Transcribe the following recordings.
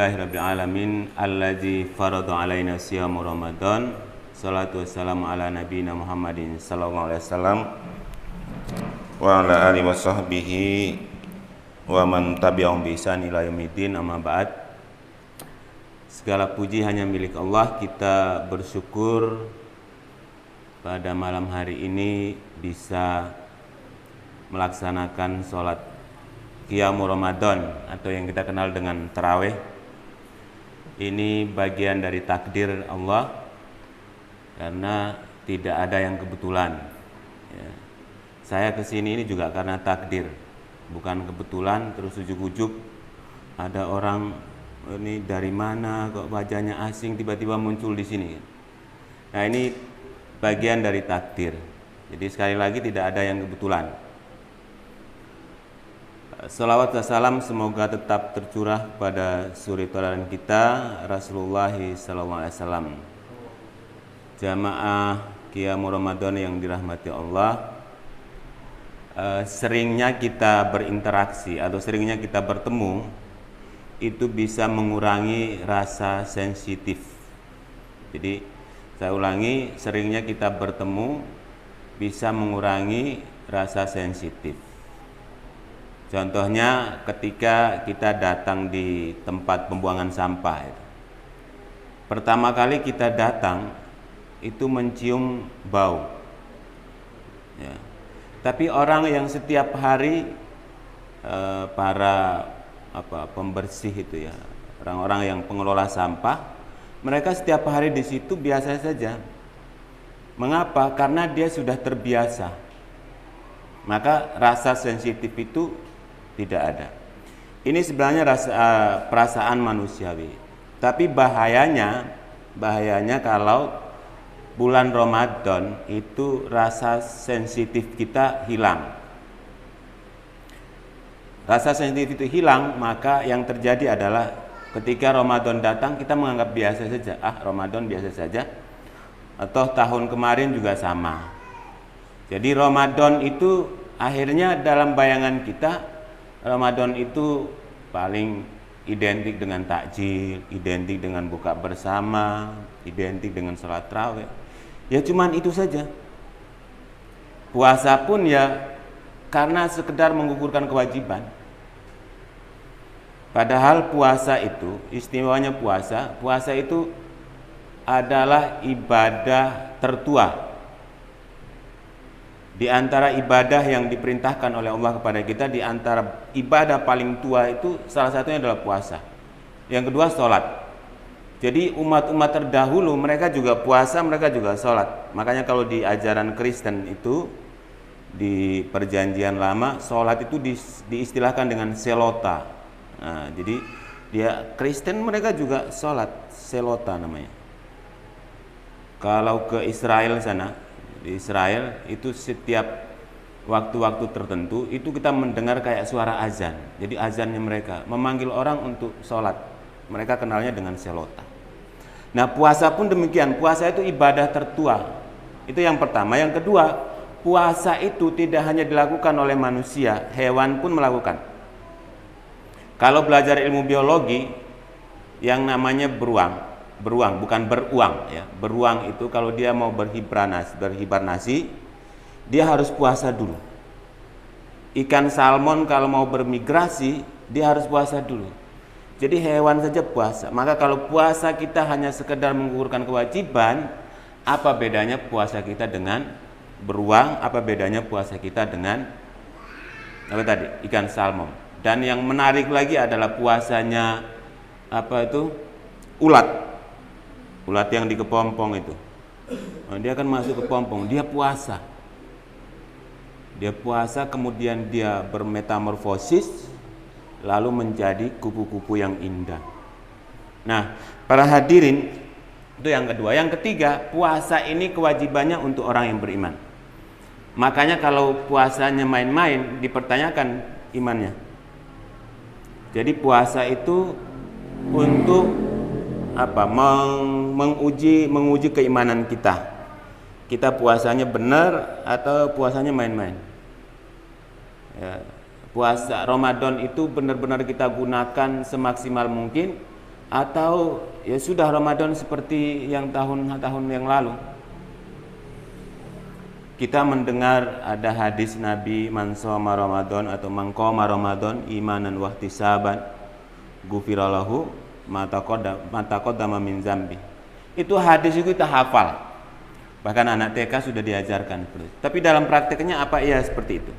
Alhamdulillahirrabbilalamin alladzi farada alaina siyam Ramadan. Salatu wassalamu ala nabiyina Muhammadin sallallahu alaihi wasallam wa ala alihi wa sahbihi wa man tabi'ahum bi ihsan ila yaumiddin, amma ba'd. Segala puji hanya milik Allah. Kita bersyukur pada malam hari ini bisa melaksanakan sholat Qiyamul Ramadan atau yang kita kenal dengan tarawih. Ini bagian dari takdir Allah, karena tidak ada yang kebetulan ya. Saya kesini ini juga karena takdir, bukan kebetulan. Terus ujuk-ujuk ada orang, ini dari mana kok wajahnya asing tiba-tiba muncul di sini. Nah, ini bagian dari takdir. Jadi sekali lagi tidak ada yang kebetulan. Salawat dan salam semoga tetap tercurah pada suri tauladan kita Rasulullah SAW. Jamaah Qiyamul Ramadan yang dirahmati Allah, seringnya kita berinteraksi atau seringnya kita bertemu itu bisa mengurangi rasa sensitif. Jadi saya ulangi, seringnya kita bertemu bisa mengurangi rasa sensitif. Contohnya ketika kita datang di tempat pembuangan sampah itu. Pertama kali kita datang itu mencium bau ya. Tapi orang yang setiap hari para pembersih itu ya, orang-orang yang pengelola sampah, mereka setiap hari di situ biasa saja. Mengapa? Karena dia sudah terbiasa. Maka rasa sensitif itu tidak ada. Ini sebenarnya perasaan manusiawi. Tapi bahayanya kalau bulan Ramadan itu rasa sensitif kita hilang. Rasa sensitif itu hilang, maka yang terjadi adalah ketika Ramadan datang kita menganggap biasa saja. Ramadan biasa saja. Atau tahun kemarin juga sama. Jadi Ramadan itu akhirnya dalam bayangan kita, Ramadan itu paling identik dengan takjil, identik dengan buka bersama, identik dengan sholat tarawih. Ya cuman itu saja. Puasa pun ya karena sekedar menggugurkan kewajiban. Padahal puasa itu, istimewanya puasa itu adalah ibadah tertua. Di antara ibadah yang diperintahkan oleh Allah kepada kita, di antara ibadah paling tua itu salah satunya adalah puasa. Yang kedua sholat. Jadi umat-umat terdahulu mereka juga puasa, mereka juga sholat. Makanya kalau di ajaran Kristen itu, di perjanjian lama, sholat itu diistilahkan dengan selota. Nah, jadi dia Kristen mereka juga sholat, selota namanya. Kalau ke Israel sana, di Israel itu setiap waktu-waktu tertentu itu kita mendengar kayak suara azan. Jadi azannya mereka memanggil orang untuk sholat. Mereka kenalnya dengan selota. Nah, puasa pun demikian. Puasa itu ibadah tertua. Itu yang pertama. Yang kedua, puasa itu tidak hanya dilakukan oleh manusia, hewan pun melakukan. Kalau belajar ilmu biologi, yang namanya beruang bukan beruang ya. Beruang itu kalau dia mau berhibernasi, dia harus puasa dulu. Ikan salmon kalau mau bermigrasi, dia harus puasa dulu. Jadi hewan saja puasa. Maka kalau puasa kita hanya sekedar menggugurkan kewajiban, apa bedanya puasa kita dengan beruang? Apa bedanya puasa kita dengan ikan salmon? Dan yang menarik lagi adalah puasanya ulat yang di kepompong itu. Dia akan masuk ke kepompong, dia puasa. Dia puasa, kemudian dia bermetamorfosis, lalu menjadi kupu-kupu yang indah. Nah, para hadirin, itu yang kedua. Yang ketiga, puasa ini kewajibannya untuk orang yang beriman. Makanya kalau puasanya main-main, dipertanyakan imannya. Jadi puasa itu untuk menguji keimanan kita. Kita puasanya benar atau puasanya main-main. Ya, puasa Ramadan itu benar-benar kita gunakan semaksimal mungkin atau ya sudah Ramadan seperti yang tahun-tahun yang lalu. Kita mendengar ada hadis Nabi, man shoma Ramadan atau man qoma Ramadan imanan wa ihtisaban ghufiralahu ma taqaddama min zambi. Itu hadis itu kita hafal. Bahkan anak TK sudah diajarkan. Tapi dalam prakteknya apa iya seperti itu?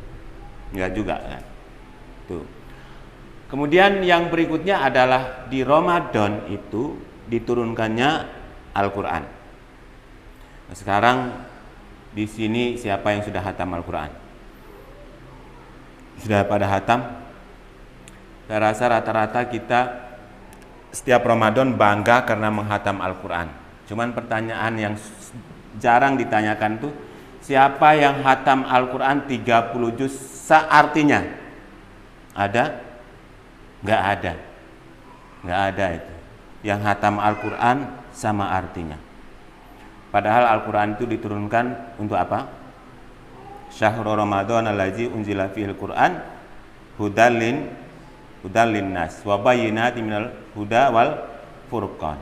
Enggak juga kan. Tuh. Kemudian yang berikutnya adalah di Ramadan itu diturunkannya Al-Qur'an. Nah, sekarang di sini siapa yang sudah hatam Al-Quran? Sudah pada hatam? Saya rasa rata-rata kita setiap Ramadan bangga karena menghatam Al-Quran. Cuman pertanyaan yang jarang ditanyakan tuh, siapa yang hatam Al-Quran 30 juz seartinya? Ada? Nggak ada. Nggak ada itu. Yang hatam Al-Quran sama artinya. Padahal Al-Quran itu diturunkan untuk apa? Syahrul Ramadan allazi unzila fihil Quran hudallin nas wa bayyinatin minal huda wal furqan.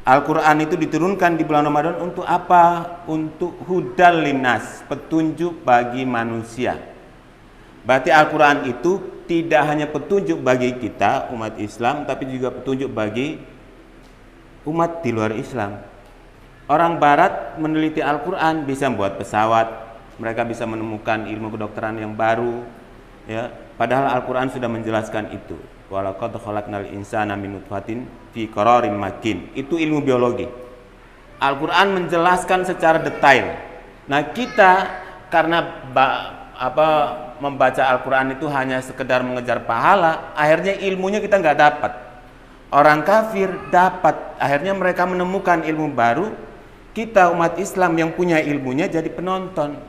Al-Quran itu diturunkan di bulan Ramadan untuk apa? Untuk hudallin nas, petunjuk bagi manusia. Berarti Al-Quran itu tidak hanya petunjuk bagi kita umat Islam, tapi juga petunjuk bagi umat di luar Islam. Orang Barat meneliti Al-Quran bisa membuat pesawat, mereka bisa menemukan ilmu kedokteran yang baru, ya. Padahal Al-Quran sudah menjelaskan itu. Walaqad khalaqnal insana min nutfatin fi qararin makin. Itu ilmu biologi. Al-Quran menjelaskan secara detail. Nah kita karena membaca Al-Quran itu hanya sekedar mengejar pahala, akhirnya ilmunya kita nggak dapat. Orang kafir dapat, akhirnya mereka menemukan ilmu baru. Kita umat Islam yang punya ilmunya jadi penonton.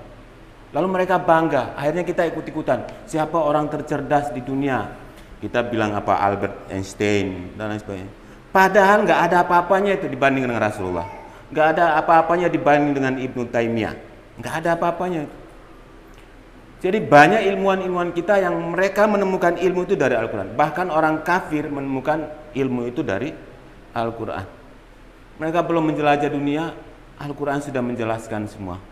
Lalu mereka bangga, akhirnya kita ikut-ikutan. Siapa orang tercerdas di dunia? Kita bilang apa? Albert Einstein dan lain sebagainya. Padahal nggak ada apa-apanya itu dibanding dengan Rasulullah. Nggak ada apa-apanya dibanding dengan Ibnu Taimiyah. Nggak ada apa-apanya. Jadi banyak ilmuwan-ilmuwan kita yang mereka menemukan ilmu itu dari Al-Quran. Bahkan orang kafir menemukan ilmu itu dari Al-Quran. Mereka belum menjelajah dunia, Al-Quran sudah menjelaskan semua.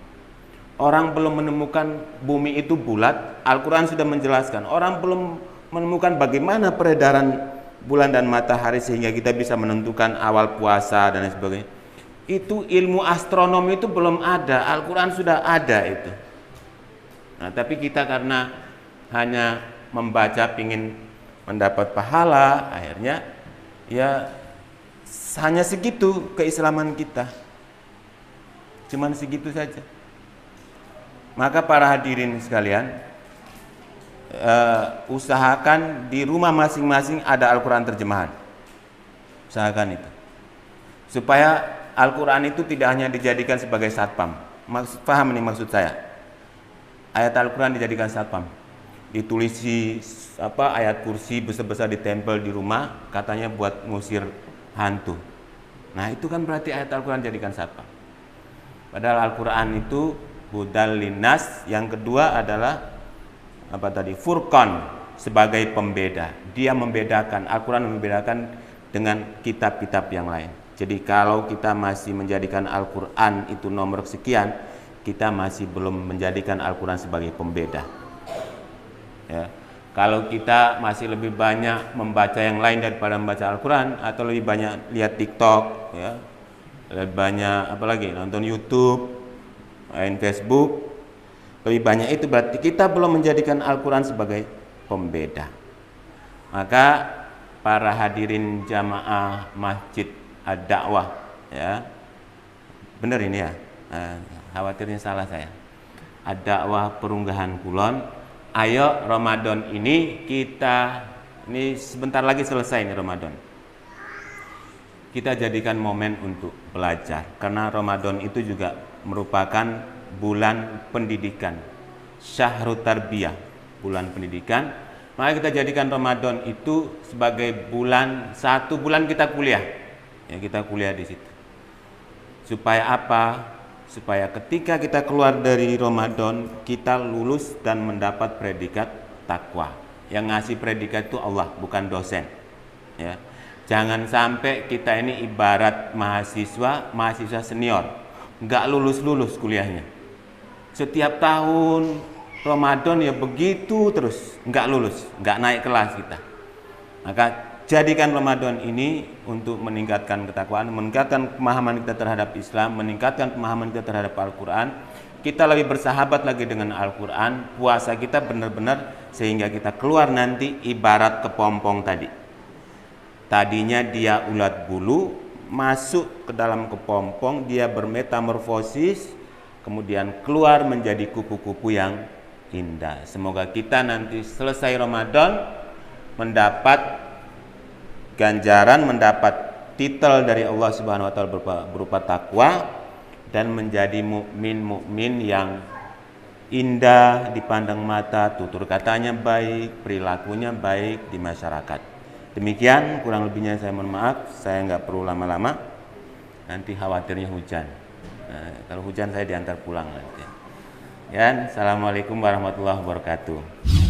Orang belum menemukan bumi itu bulat, Al-Quran sudah menjelaskan. Orang belum menemukan bagaimana peredaran bulan dan matahari sehingga kita bisa menentukan awal puasa dan lain sebagainya. Itu ilmu astronomi itu belum ada, Al-Quran sudah ada itu. Nah, tapi kita karena hanya membaca pingin mendapat pahala, akhirnya ya hanya segitu keislaman kita. Cuman segitu saja. Maka para hadirin sekalian, usahakan di rumah masing-masing ada Al-Quran terjemahan. Usahakan itu. Supaya Al-Quran itu tidak hanya dijadikan sebagai satpam. Paham nih maksud saya? Ayat Al-Quran dijadikan satpam. Ditulisi ayat kursi besar-besar ditempel di rumah, katanya buat ngusir hantu. Nah itu kan berarti ayat Al-Quran jadikan satpam. Padahal Al-Quran itu hudal linnas. Yang kedua adalah apa tadi? Furqan, sebagai pembeda. Dia membedakan, Al-Quran membedakan dengan kitab-kitab yang lain. Jadi kalau kita masih menjadikan Al-Quran itu nomor sekian, kita masih belum menjadikan Al-Quran sebagai pembeda. Ya. Kalau kita masih lebih banyak membaca yang lain daripada membaca Al-Quran, atau lebih banyak lihat TikTok, ya, lebih banyak apalagi nonton YouTube, main Facebook, lebih banyak itu berarti kita belum menjadikan Al-Quran sebagai pembeda. Maka para hadirin jamaah Masjid Ad-Da'wah, ya, benar ini ya, khawatirnya salah saya. Ad-Da'wah Perunggahan Kulon. Ayo Ramadan ini ini sebentar lagi selesai nih Ramadan. Kita jadikan momen untuk belajar, karena Ramadan itu juga merupakan bulan pendidikan, Syahrut Tarbiyah, bulan pendidikan. Maka kita jadikan Ramadan itu sebagai bulan, 1 bulan kita kuliah, ya, kita kuliah di situ. Supaya apa? Supaya ketika kita keluar dari Ramadan, kita lulus dan mendapat predikat takwa. Yang ngasih predikat itu Allah, bukan dosen, ya. Jangan sampai kita ini ibarat mahasiswa senior, nggak lulus kuliahnya. Setiap tahun Ramadan ya begitu terus, nggak lulus, nggak naik kelas kita. Maka jadikan Ramadan ini untuk meningkatkan ketakwaan, meningkatkan pemahaman kita terhadap Islam, meningkatkan pemahaman kita terhadap Al-Quran. Kita lebih bersahabat lagi dengan Al-Quran. Puasa kita benar-benar sehingga kita keluar nanti ibarat kepompong tadi. Tadinya dia ulat bulu, masuk ke dalam kepompong, dia bermetamorfosis, kemudian keluar menjadi kupu-kupu yang indah. Semoga kita nanti selesai Ramadan mendapat ganjaran, mendapat titel dari Allah Subhanahu wa taala berupa takwa dan menjadi mukmin yang indah dipandang mata, tutur katanya baik, perilakunya baik di masyarakat. Demikian, kurang lebihnya saya mohon maaf, saya nggak perlu lama-lama, nanti khawatirnya hujan. Nah, kalau hujan saya diantar pulang nanti. Ya, assalamualaikum warahmatullahi wabarakatuh.